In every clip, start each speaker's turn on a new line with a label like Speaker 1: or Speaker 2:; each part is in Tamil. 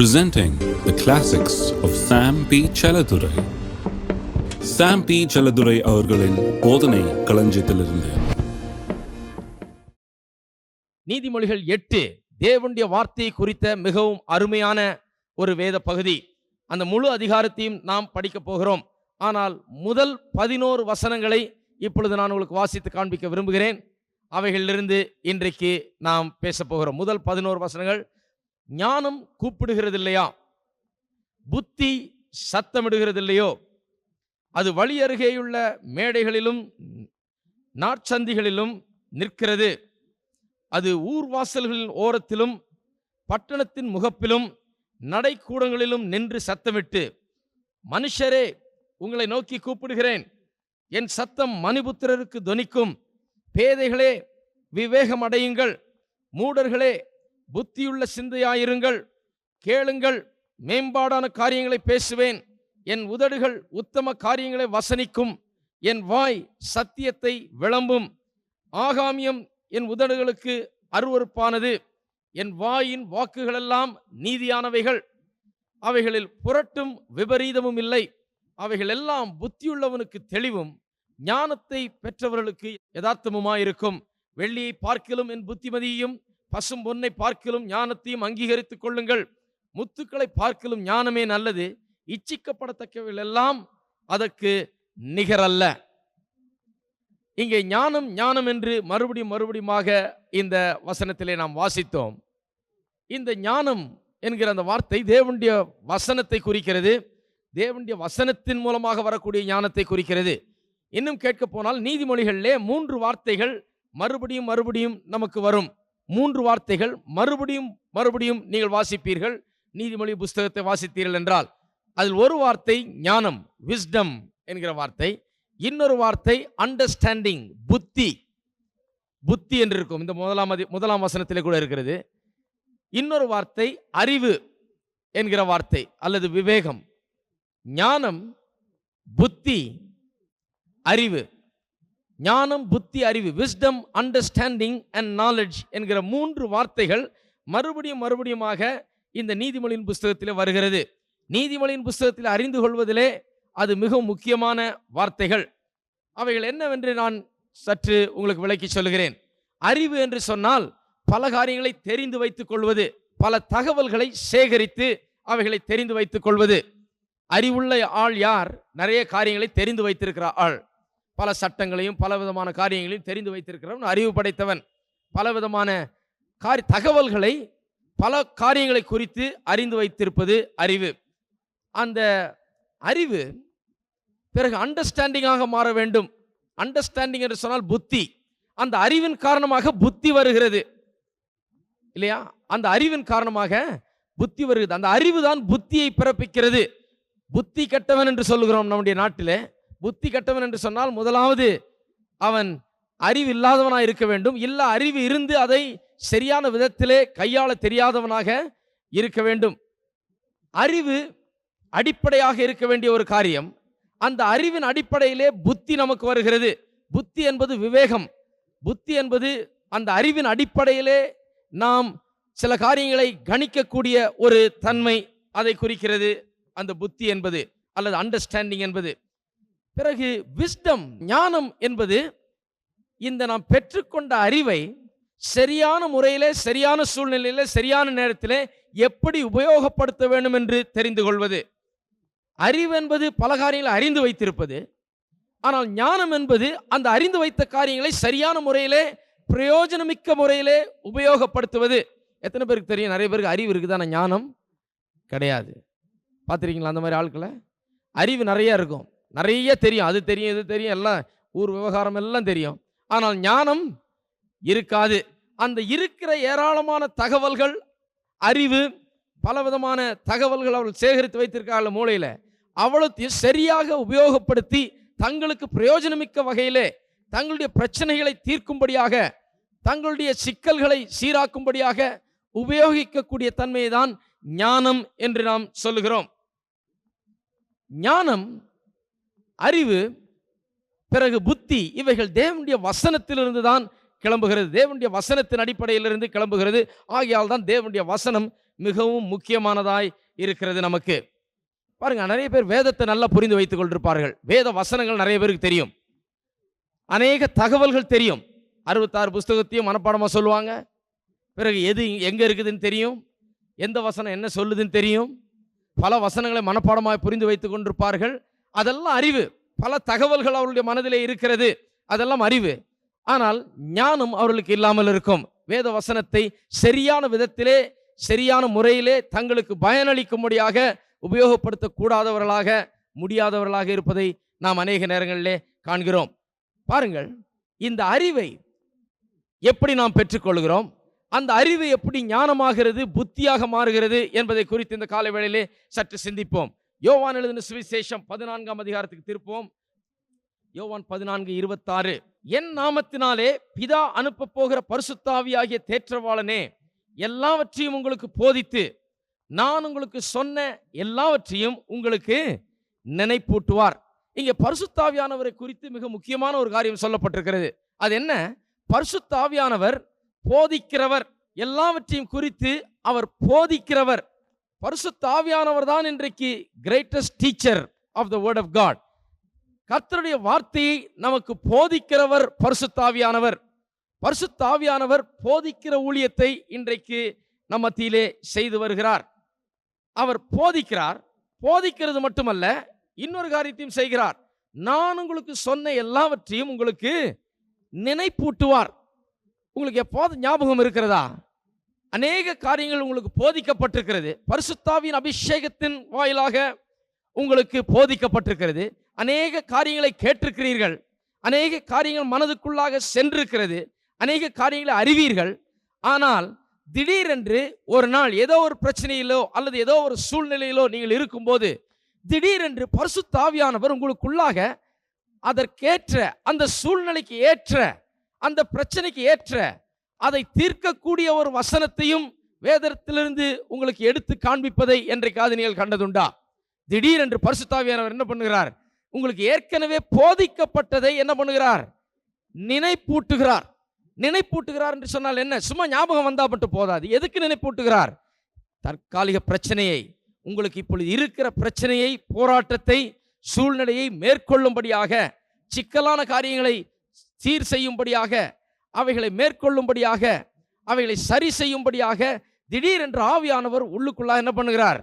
Speaker 1: Presenting the classics of Sam P. Chaladurai. Sam P. Chaladurai அவர்களின் போதனை களஞ்சியத்திலிருந்து.
Speaker 2: நீதிமொழிகள் 8 தேவனுடைய வார்த்தையை குறித்த மிகவும் அருமையான ஒரு வேத பகுதி. அந்த முழு அதிகாரத்தையும் நாம் படிக்க போகிறோம். ஆனால் முதல் 11 வசனங்களை இப்பொழுது நான் உங்களுக்கு வாசித்து காண்பிக்க விரும்புகிறேன். அவைகளிலிருந்து இன்றைக்கு நாம் பேச போகிறோம். முதல் 11 வசனங்கள். ஞானம் கூப்பிடுகிறது இல்லையா, புத்தி சத்தமிடுகிறது இல்லையோ, அது வழி அருகேயுள்ள மேடைகளிலும் நாட்சந்திகளிலும் நிற்கிறது. அது ஊர்வாசல்களின் ஓரத்திலும் பட்டணத்தின் முகப்பிலும் நடைக்கூடங்களிலும் நின்று சத்தமிட்டு, மனுஷரே உங்களை நோக்கி கூப்பிடுகிறேன், என் சத்தம் மனுபுத்திரருக்கு தொனிக்கும். பேதைகளே விவேகம் அடையுங்கள், மூடர்களே புத்தியுள்ள சிந்தையாயிருங்கள். கேளுங்கள், மேம்பாடான காரியங்களை பேசுவேன். என் உதடுகள் உத்தம காரியங்களை வசனிக்கும், என் வாய் சத்தியத்தை விளம்பும். ஆகாமியம் என் உதடுகளுக்கு அருவருப்பானது, என் வாயின் வாக்குகளெல்லாம் நீதியானவைகள். அவைகளில் புரட்டும் விபரீதமும் இல்லை. அவைகள் எல்லாம் புத்தியுள்ளவனுக்கு தெளிவும் ஞானத்தை பெற்றவர்களுக்கு யதார்த்தமுமாயிருக்கும். வெள்ளியை பார்க்கிலும் என் புத்திமதியையும் பசும் பொன்னை பார்க்கிலும் ஞானத்தையும் அங்கீகரித்துக் கொள்ளுங்கள். முத்துக்களை பார்க்கிலும் ஞானமே நல்லது, இச்சிக்கப்படத்தக்கவைகள் எல்லாம் அதற்கு நிகரல்ல. இங்கே ஞானம் ஞானம் என்று மறுபடியுமாக இந்த வசனத்திலே நாம் வாசித்தோம். இந்த ஞானம் என்கிற அந்த வார்த்தை தேவனுடைய வசனத்தை குறிக்கிறது. தேவனுடைய வசனத்தின் மூலமாக வரக்கூடிய ஞானத்தை குறிக்கிறது. இன்னும் கேட்க போனால் நீதிமொழிகளிலே 3 வார்த்தைகள் மறுபடியும் நமக்கு வரும். 3 வார்த்தைகள் மறுபடியும் நீங்கள் வாசிப்பீர்கள். நீதிமொழி புஸ்தகத்தை வாசித்தீர்கள் என்றால் அதில் ஒரு வார்த்தை ஞானம், விஸ்டம் என்கிற வார்த்தை. இன்னொரு வார்த்தை அண்டர்ஸ்டாண்டிங், புத்தி என்று இருக்கும். இந்த முதலாம் வசனத்திலே கூட இருக்கிறது. இன்னொரு வார்த்தை அறிவு என்கிற வார்த்தை அல்லது விவேகம். ஞானம், புத்தி, அறிவு. ஞானம், புத்தி, அறிவு, விஸ்டம், அண்டர்ஸ்டாண்டிங் அண்ட் நாலெட்ஜ் என்கிற 3 வார்த்தைகள் மறுபடியுமாக இந்த நீதிமொழியின் புஸ்தகத்தில் வருகிறது. நீதிமொழியின் புஸ்தகத்தில் அறிந்து கொள்வதிலே அது மிகவும் முக்கியமான வார்த்தைகள். அவைகள் என்னவென்று நான் சற்று உங்களுக்கு விளக்கி சொல்கிறேன். அறிவு என்று சொன்னால் பல காரியங்களை தெரிந்து வைத்துக் கொள்வது, பல தகவல்களை சேகரித்து அவைகளை தெரிந்து வைத்துக் கொள்வது. அறிவுள்ள ஆள் யார்? நிறைய காரியங்களை தெரிந்து வைத்திருக்கிற ஆள். பல சட்டங்களையும் பல விதமான காரியங்களையும் தெரிந்து வைத்திருக்கிறவன் அறிவு படைத்தவன். பல விதமான தகவல்களை, பல காரியங்களை குறித்து அறிந்து வைத்திருப்பது அறிவு. அந்த அறிவு பிறகு அண்டர்ஸ்டாண்டிங்காக மாற வேண்டும். அண்டர்ஸ்டாண்டிங் என்று சொன்னால் புத்தி. அந்த அறிவின் காரணமாக புத்தி வருகிறது இல்லையா? அந்த அறிவின் காரணமாக புத்தி வருகிறது. அந்த அறிவு தான் புத்தியை பிறப்பிக்கிறது. புத்தி கெட்டவன் என்று சொல்லுகிறோம் நம்முடைய நாட்டிலே. புத்தி கெட்டவன் என்று சொன்னால் முதலாவது அவன் அறிவு இல்லாதவனாக இருக்க வேண்டும். இல்ல அறிவு இருந்து அதை சரியான விதத்திலே கையாள தெரியாதவனாக இருக்க வேண்டும். அறிவு அடிப்படையாக இருக்க வேண்டிய ஒரு காரியம். அந்த அறிவின் அடிப்படையிலே புத்தி நமக்கு வருகிறது. புத்தி என்பது விவேகம். புத்தி என்பது அந்த அறிவின் அடிப்படையிலே நாம் சில காரியங்களை கணிக்கக்கூடிய ஒரு தன்மை, அதை குறிக்கிறது அந்த புத்தி என்பது அல்லது அண்டர்ஸ்டாண்டிங் என்பது. பிறகு விஸ்டம், ஞானம் என்பது இந்த நாம் பெற்றுக்கொண்ட அறிவை சரியான முறையிலே, சரியான சூழ்நிலையிலே, சரியான நேரத்திலே எப்படி உபயோகப்படுத்த வேண்டும் என்று தெரிந்து கொள்வது. அறிவு என்பது பல காரியங்களை அறிந்து வைத்திருப்பது. ஆனால் ஞானம் என்பது அந்த அறிந்து வைத்த காரியங்களை சரியான முறையிலே, பிரயோஜனமிக்க முறையிலே உபயோகப்படுத்துவது. எத்தனை பேருக்கு தெரியும்? நிறைய பேருக்கு அறிவு இருக்குதான, ஞானம் கிடையாது. பார்த்துருக்கீங்களா அந்த மாதிரி ஆட்களை? அறிவு நிறைய இருக்கும், நிறைய தெரியும், அது தெரியும், இது தெரியும், எல்லாம் ஊர் விவகாரம் எல்லாம் தெரியும். ஆனால் ஞானம் இருக்காது. அந்த இருக்கிற ஏராளமான தகவல்கள், அறிவு, பலவிதமான தகவல்கள் அவர்கள் சேகரித்து வைத்திருக்காங்க மூளையில. அவ்வளோத்தையும் சரியாக உபயோகப்படுத்தி தங்களுக்கு பிரயோஜனமிக்க வகையிலே தங்களுடைய பிரச்சனைகளை தீர்க்கும்படியாக, தங்களுடைய சிக்கல்களை சீராக்கும்படியாக உபயோகிக்கக்கூடிய தன்மையை தான் ஞானம் என்று நாம் சொல்லுகிறோம். ஞானம், அறிவு, பிறகு புத்தி, இவைகள் தேவனுடைய வசனத்திலிருந்து தான் கிளம்புகிறது. தேவனுடைய வசனத்தின் அடிப்படையிலிருந்து கிளம்புகிறது. ஆகையால் தான் தேவனுடைய வசனம் மிகவும் முக்கியமானதாய் இருக்கிறது நமக்கு. பாருங்க, நிறைய பேர் வேதத்தை நல்லா புரிந்து வைத்துக் கொண்டிருப்பார்கள். வேத வசனங்கள் நிறைய பேருக்கு தெரியும், அநேக தகவல்கள் தெரியும். 66 புஸ்தகத்தையும் மனப்பாடமா சொல்லுவாங்க. பிறகு எது எங்க இருக்குதுன்னு தெரியும், எந்த வசனம் என்ன சொல்லுதுன்னு தெரியும். பல வசனங்களை மனப்பாடமாக புரிந்து வைத்துக் கொண்டிருப்பார்கள். அதெல்லாம் அறிவு. பல தகவல்கள் அவருடைய மனதிலே இருக்கிறது, அதெல்லாம் அறிவு. ஆனால் ஞானம் அவர்களுக்கு இல்லாமல் இருக்கும். வேத வசனத்தை சரியான விதத்திலே, சரியான முறையிலே தங்களுக்கு பயனளிக்கும்படியாக உபயோகப்படுத்தக்கூடாதவர்களாக, முடியாதவர்களாக இருப்பதை நாம் அநேக நேரங்களிலே காண்கிறோம். பாருங்கள், இந்த அறிவை எப்படி நாம் பெற்றுக்கொள்கிறோம், அந்த அறிவு எப்படி ஞானமாகிறது, புத்தியாக மாறுகிறது என்பதை குறித்து இந்த காலை வேளையிலே சற்று சிந்திப்போம். யோவான் எழுதின சுவிசேஷம் 14ஆம் அதிகாரத்துக்கு திருப்போம். யோவான் 14:26. என் நாமத்தினாலே பிதா அனுப்ப போகிற பரிசுத்தாவியாகிய தேற்றவாளனே எல்லாவற்றையும் உங்களுக்கு போதித்து நான் உங்களுக்கு சொன்ன எல்லாவற்றையும் உங்களுக்கு நினைப்பூட்டுவார். இங்கே பரிசுத்தாவியானவரை குறித்து மிக முக்கியமான ஒரு காரியம் சொல்லப்பட்டிருக்கிறது. அது என்ன? பரிசுத்தாவியானவர் போதிக்கிறவர், எல்லாவற்றையும் குறித்து அவர் போதிக்கிறவர். பரிசுத்தாவியானவர் தான் இன்றைக்கு greatest teacher of the word of God. கர்த்தருடைய வார்த்தையை நமக்கு போதிக்கிறவர் பரிசுத்தாவியானவர். பரிசுத்தாவியானவர் போதிக்கிற ஊழியத்தை இன்றைக்கு நம் மத்தியிலே செய்து வருகிறார். அவர் போதிக்கிறார். போதிக்கிறது மட்டுமல்ல, இன்னொரு காரியத்தையும் செய்கிறார். நான் உங்களுக்கு சொன்ன எல்லாவற்றையும் உங்களுக்கு நினைப்பூட்டுவார். உங்களுக்கு எப்போது ஞாபகம் இருக்கிறதா? அநேக காரியங்கள் உங்களுக்கு போதிக்கப்பட்டிருக்கிறது. பரிசுத்தாவின் அபிஷேகத்தின் வாயிலாக உங்களுக்கு போதிக்கப்பட்டிருக்கிறது. அநேக காரியங்களை கேட்டிருக்கிறீர்கள். அநேக காரியங்கள் மனதுக்குள்ளாக சென்றிருக்கிறது. அநேக காரியங்களை அறிவீர்கள். ஆனால் திடீரென்று ஒரு நாள் ஏதோ ஒரு பிரச்சனையிலோ அல்லது ஏதோ ஒரு சூழ்நிலையிலோ நீங்கள் இருக்கும்போது திடீரென்று பரிசுத்தாவியானவர் உங்களுக்குள்ளாக அதற்கேற்ற, அந்த சூழ்நிலைக்கு ஏற்ற, அந்த பிரச்சனைக்கு ஏற்ற, அதை தீர்க்கக்கூடிய ஒரு வசனத்தையும் வேதத்திலிருந்து உங்களுக்கு எடுத்து காண்பிப்பதை என்றைக்காவது நீங்கள் கண்டதுண்டா? திடீரென்று பரிசுத்தாவியானவர் என்ன பண்ணுகிறார்? உங்களுக்கு ஏற்கனவே போதிக்கப்பட்டதை என்ன பண்ணுகிறார்? நினைப்பூட்டுகிறார். நினைப்பூட்டுகிறார் என்று சொன்னால் என்ன? சும்மா ஞாபகம் வந்தா மட்டும் போதாது. எதுக்கு நினைப்பூட்டுகிறார்? தற்காலிக பிரச்சனையை, உங்களுக்கு இப்பொழுது இருக்கிற பிரச்சனையை, போராட்டத்தை, சூழ்நிலையை மேற்கொள்ளும்படியாக, சிக்கலான காரியங்களை சீர் செய்யும்படியாக, அவைகளை மேற்கொள்ளும்படியாக, அவைகளை சரி செய்யும்படியாக திடீரென்று ஆவியானவர் உள்ளுக்குள்ளாக என்ன பண்ணுகிறார்?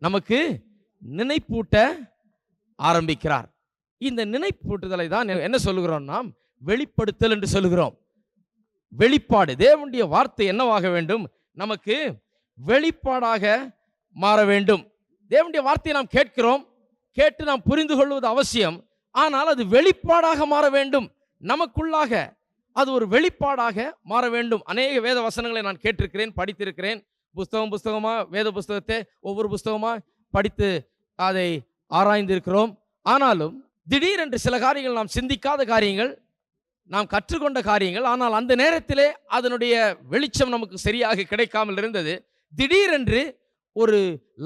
Speaker 2: நமக்கு நினைப்பூட்ட ஆரம்பிக்கிறார். இந்த நினைப்பூட்டுதலை தான் என்ன சொல்லுகிறோம்? நாம் வெளிப்படுத்தல் என்று சொல்லுகிறோம். வெளிப்பாடு. தேவனுடைய வார்த்தை என்னவாக வேண்டும்? நமக்கு வெளிப்பாடாக மாற வேண்டும். தேவனுடைய வார்த்தையை நாம் கேட்கிறோம், கேட்டு நாம் புரிந்து கொள்வது அவசியம். ஆனால் அது வெளிப்பாடாக மாற வேண்டும். நமக்குள்ளாக அது ஒரு வெளிப்பாடாக மாற வேண்டும். அநேக வேத வசனங்களை நான் கேட்டிருக்கிறேன், படித்திருக்கிறேன். புஸ்தகமா வேத புஸ்தகத்தை ஒவ்வொரு புஸ்தகமா படித்து அதை ஆராய்ந்திருக்கிறோம். ஆனாலும் திடீரென்று சில காரியங்கள், நாம் சிந்திக்காத காரியங்கள், நாம் கற்றுக்கொண்ட காரியங்கள், ஆனால் அந்த நேரத்திலே அதனுடைய வெளிச்சம் நமக்கு சரியாக கிடைக்காமல் இருந்தது. திடீரென்று ஒரு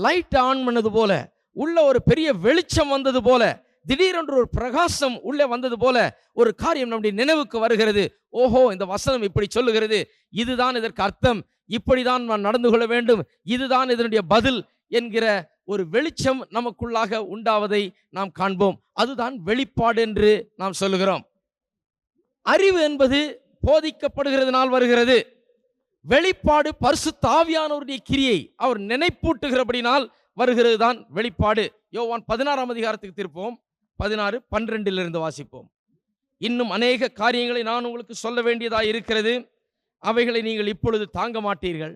Speaker 2: லைட் ஆன் பண்ணது போல, உள்ள ஒரு பெரிய வெளிச்சம் வந்தது போல, திடீரென்று ஒரு பிரகாசம் உள்ளே வந்தது போல ஒரு காரியம் நம்முடைய நினைவுக்கு வருகிறது. ஓஹோ, இந்த வசனம் இப்படி சொல்லுகிறது, இதுதான் இதற்கு அர்த்தம், இப்படிதான் நான் நடந்து கொள்ள வேண்டும், இதுதான் இதனுடைய பதில் என்கிற ஒரு வெளிச்சம் நமக்குள்ளாக உண்டாவதை நாம் காண்போம். அதுதான் வெளிப்பாடு என்று நாம் சொல்லுகிறோம். அறிவு என்பது போதிக்கப்படுகிறதுனால் வருகிறது. வெளிப்பாடு பரிசுத்த ஆவியானவருடைய கிரியை, அவர் நினைப்பூட்டுகிறபடினால் வருகிறது தான் வெளிப்பாடு. யோவான் 16ஆம் அதிகாரத்துக்கு திருப்போம். 16:12 வாசிப்போம். இன்னும் அநேக காரியங்களை நான் உங்களுக்கு சொல்ல வேண்டியதாக இருக்கிறது, அவைகளை நீங்கள் இப்பொழுது தாங்க மாட்டீர்கள்.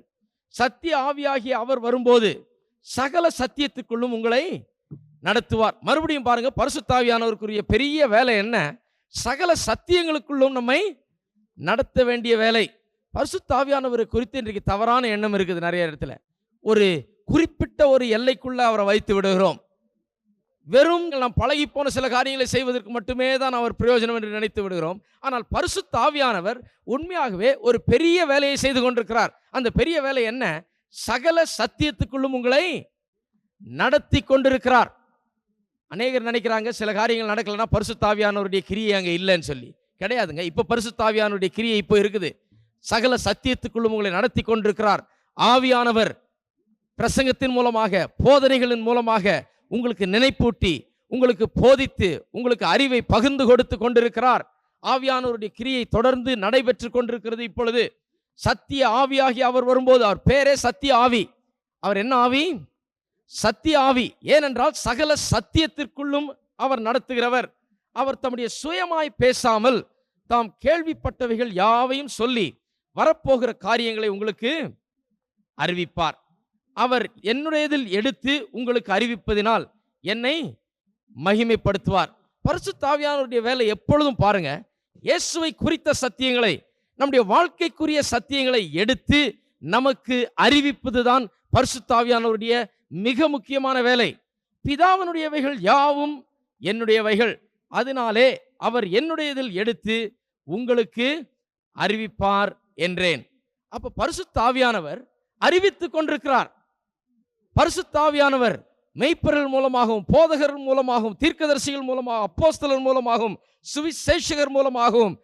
Speaker 2: சத்திய ஆவியாகிய அவர் வரும்போது சகல சத்தியத்துக்குள்ளும் உங்களை நடத்துவார். மறுபடியும் பாருங்க, பரிசுத்த ஆவியானவருக்குரிய பெரிய வேலை என்ன? சகல சத்தியங்களுக்குள்ளும் நம்மை நடத்த வேண்டிய வேலை. பரிசுத்த ஆவியானவரை குறித்து இன்றைக்கு தவறான எண்ணம் இருக்குது நிறைய இடத்துல. ஒரு குறிப்பிட்ட ஒரு எல்லைக்குள்ள அவரை வைத்து விடுகிறோம். வெறும் நாம் பழகி போன சில காரியங்களை செய்வதற்கு மட்டுமே தான் அவர் பிரயோஜனம் என்று நினைத்து விடுகிறோம். ஆனால் பரிசுத்த ஆவியானவர் உண்மையாகவே ஒரு பெரிய வேலையை செய்து கொண்டிருக்கிறார். அந்த பெரிய வேலை என்ன? சகல சத்தியத்துக்குள்ளும் உங்களை நடத்தி கொண்டிருக்கிறார். அநேகர் நினைக்கிறாங்க சில காரியங்கள் நடக்கலன்னா பரிசுத்த ஆவியானவருடைய கிரியை அங்கே இல்லைன்னு சொல்லி. கிடையாதுங்க. இப்போ பரிசுத்த ஆவியானவருடைய கிரியை இப்போ இருக்குது. சகல சத்தியத்துக்குள்ளும் உங்களை நடத்தி கொண்டிருக்கிறார். ஆவியானவர் பிரசங்கத்தின் மூலமாக, போதனைகளின் மூலமாக உங்களுக்கு நினைப்பூட்டி, உங்களுக்கு போதித்து, உங்களுக்கு அறிவை பகிர்ந்து கொடுத்து கொண்டிருக்கிறார். ஆவியானவருடைய கிரியை தொடர்ந்து நடைபெற்று கொண்டிருக்கிறது. இப்பொழுது சத்திய ஆவியாகி அவர் வரும்போது, அவர் பேரே சத்திய ஆவி. அவர் என்ன ஆவி? சத்திய ஆவி. ஏனென்றால் சகல சத்தியத்திற்குள்ளும் அவர் நடத்துகிறவர். அவர் தம்முடைய சுயமாய் பேசாமல் தாம் கேள்விப்பட்டவைகள் யாவையும் சொல்லி வரப்போகிற காரியங்களை உங்களுக்கு அறிவிப்பார். அவர் என்னுடையதில் எடுத்து உங்களுக்கு அறிவிப்பதினால் என்னை மகிமைப்படுத்துவார். பரிசுத்த ஆவியானவருடைய வேலை எப்பொழுதும் பாருங்க, இயேசுவை குறித்த சத்தியங்களை, நம்முடைய வாழ்க்கைக்குரிய சத்தியங்களை எடுத்து நமக்கு அறிவிப்பதுதான் பரிசுத்த ஆவியானவருடைய மிக முக்கியமான வேலை. பிதாவினுடையவைகள் யாவும் என்னுடையவைகள், அதனாலே அவர் என்னுடையதில் எடுத்து உங்களுக்கு அறிவிப்பார் என்றேன். அப்ப பரிசுத்த ஆவியானவர் அறிவித்துக் கொண்டிருக்கிறார். பரிசுத்த ஆவியானவர் மெய்ப்பர்கள் மூலமாகவும், போதகர்கள் மூலமாகவும், தீர்க்கதரிசிகள் மூலமாகவும், அப்போஸ்தலர் மூலமாகவும், சுவிசேஷகர் மூலமாகவும்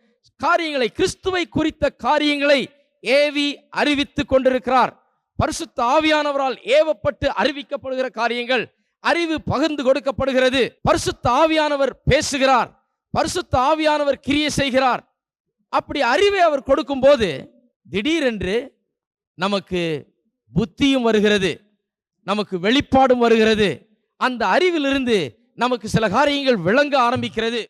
Speaker 2: காரியங்களை, கிறிஸ்துவை குறித்த காரியங்களை ஏவி அறிவித்துக் கொண்டிருக்கிறார். பரிசுத்த ஆவியானவரால் ஏவப்பட்டு அறிவிக்கப்படுகிற காரியங்கள், அறிவு பகிர்ந்து கொடுக்கப்படுகிறது. பரிசுத்த ஆவியானவர் பேசுகிறார், பரிசுத்த ஆவியானவர் கிரியை செய்கிறார். அப்படி அறிவை அவர் கொடுக்கும் போது திடீரென்று நமக்கு புத்தியும் வருகிறது, நமக்கு வெளிப்பாடும் வருகிறது. அந்த அறிவிலிருந்து நமக்கு சில காரியங்கள் விளங்க ஆரம்பிக்கிறது.